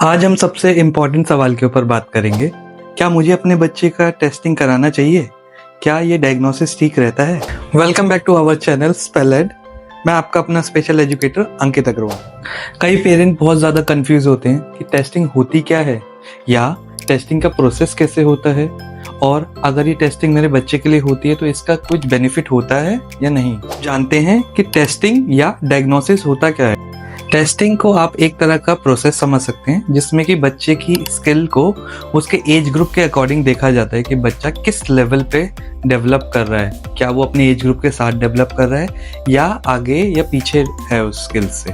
आज हम सबसे इम्पोर्टेंट सवाल के ऊपर बात करेंगे। क्या मुझे अपने बच्चे का टेस्टिंग कराना चाहिए? क्या ये डायग्नोसिस ठीक रहता है? Welcome back to our channel spell. मैं आपका अपना स्पेशल एजुकेटर अंकित अग्रवाल। कई पेरेंट बहुत ज़्यादा कंफ्यूज होते हैं कि टेस्टिंग होती क्या है या टेस्टिंग का प्रोसेस कैसे होता है, और अगर ये टेस्टिंग मेरे बच्चे के लिए होती है तो इसका कुछ बेनिफिट होता है या नहीं। जानते हैं कि टेस्टिंग या डायग्नोसिस होता क्या है। टेस्टिंग को आप एक तरह का प्रोसेस समझ सकते हैं जिसमें कि बच्चे की स्किल को उसके एज ग्रुप के अकॉर्डिंग देखा जाता है कि बच्चा किस लेवल पे डेवलप कर रहा है। क्या वो अपने एज ग्रुप के साथ डेवलप कर रहा है या आगे या पीछे है उस स्किल से।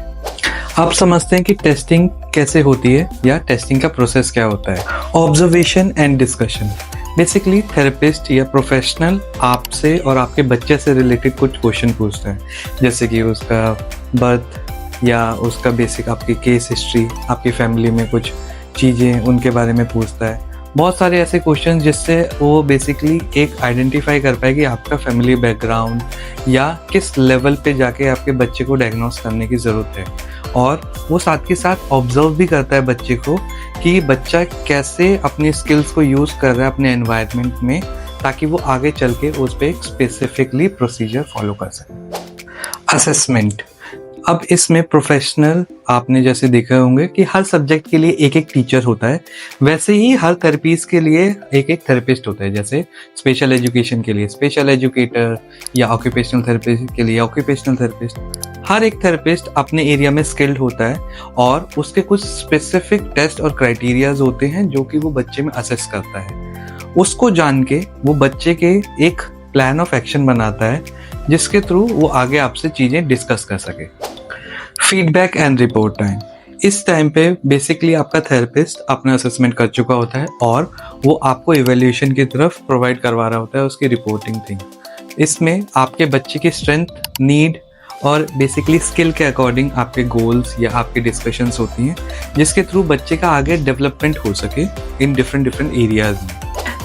आप समझते हैं कि टेस्टिंग कैसे होती है या टेस्टिंग का प्रोसेस क्या होता है। Observation and discussion. Basically therapist या प्रोफेशनल आपसे और आपके बच्चे से रिलेटेड कुछ क्वेश्चन पूछते हैं, जैसे कि उसका बर्थ या उसका बेसिक आपकी केस हिस्ट्री, आपकी फैमिली में कुछ चीज़ें उनके बारे में पूछता है। बहुत सारे ऐसे क्वेश्चन जिससे वो बेसिकली एक आइडेंटिफाई कर पाए कि आपका फैमिली बैकग्राउंड या किस लेवल पे जाके आपके बच्चे को डायग्नोस करने की ज़रूरत है। और वो साथ के साथ ऑब्जर्व भी करता है बच्चे को कि बच्चा कैसे अपनी स्किल्स को यूज़ कर रहा है अपने एनवायरनमेंट में, ताकि वो आगे चल के उस पर एक स्पेसिफिकली प्रोसीजर फॉलो कर सके। असेसमेंट। अब इसमें प्रोफेशनल आपने जैसे देखे होंगे कि हर सब्जेक्ट के लिए एक एक टीचर होता है, वैसे ही हर थेरेपीज के लिए एक एक थेरेपिस्ट होता है। जैसे स्पेशल एजुकेशन के लिए स्पेशल एजुकेटर या ऑक्यूपेशनल थेरेपी के लिए ऑक्यूपेशनल थेरेपिस्ट। हर एक थेरेपिस्ट अपने एरिया में स्किल्ड होता है और उसके कुछ स्पेसिफिक टेस्ट और क्राइटेरियाज होते हैं जो कि वो बच्चे में असेस करता है। उसको जान के वो बच्चे के एक प्लान ऑफ एक्शन बनाता है जिसके थ्रू वो आगे आपसे चीज़ें डिस्कस कर सके। Feedback and report time. इस टाइम पे बेसिकली आपका थेरेपिस्ट अपना असेसमेंट कर चुका होता है और वो आपको इवैल्यूएशन की तरफ प्रोवाइड करवा रहा होता है उसकी रिपोर्टिंग थिंग। इसमें आपके बच्चे की स्ट्रेंथ, नीड और बेसिकली स्किल के अकॉर्डिंग आपके गोल्स या आपकी डिस्कशंस होती हैं, जिसके थ्रू बच्चे का आगे डेवलपमेंट हो सके इन डिफरेंट एरियाज में।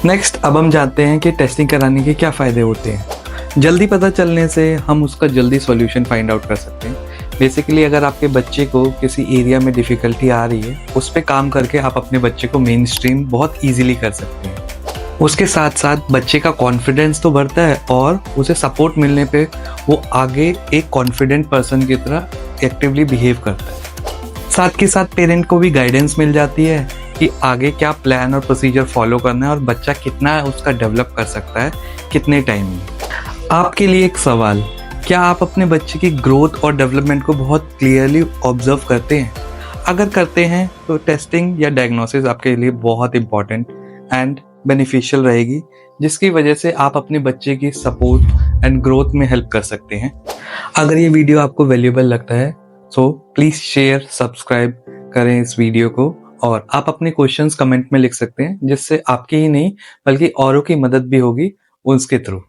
नेक्स्ट, अब हम जानते हैं कि टेस्टिंग कराने के क्या फ़ायदे होते हैं। जल्दी पता चलने से हम उसका जल्दी सॉल्यूशन फाइंड आउट कर सकते हैं। बेसिकली अगर आपके बच्चे को किसी एरिया में डिफ़िकल्टी आ रही है, उस पर काम करके आप अपने बच्चे को मेन स्ट्रीम बहुत ईजिली कर सकते हैं। उसके साथ साथ बच्चे का कॉन्फिडेंस तो बढ़ता है और उसे सपोर्ट मिलने पे वो आगे एक कॉन्फिडेंट पर्सन की तरह एक्टिवली बिहेव करता है। साथ के साथ पेरेंट को भी गाइडेंस मिल जाती है कि आगे क्या प्लान और प्रोसीजर फॉलो करना है और बच्चा कितना उसका डेवलप कर सकता है कितने टाइम में। आपके लिए एक सवाल, क्या आप अपने बच्चे की ग्रोथ और डेवलपमेंट को बहुत क्लियरली ऑब्जर्व करते हैं? अगर करते हैं तो टेस्टिंग या डायग्नोसिस आपके लिए बहुत इंपॉर्टेंट एंड बेनिफिशियल रहेगी, जिसकी वजह से आप अपने बच्चे की सपोर्ट एंड ग्रोथ में हेल्प कर सकते हैं। अगर ये वीडियो आपको वैल्यूएबल लगता है तो प्लीज़ शेयर, सब्सक्राइब करें इस वीडियो को, और आप अपने क्वेश्चंस कमेंट में लिख सकते हैं, जिससे आपकी ही नहीं बल्कि औरों की मदद भी होगी उसके थ्रू।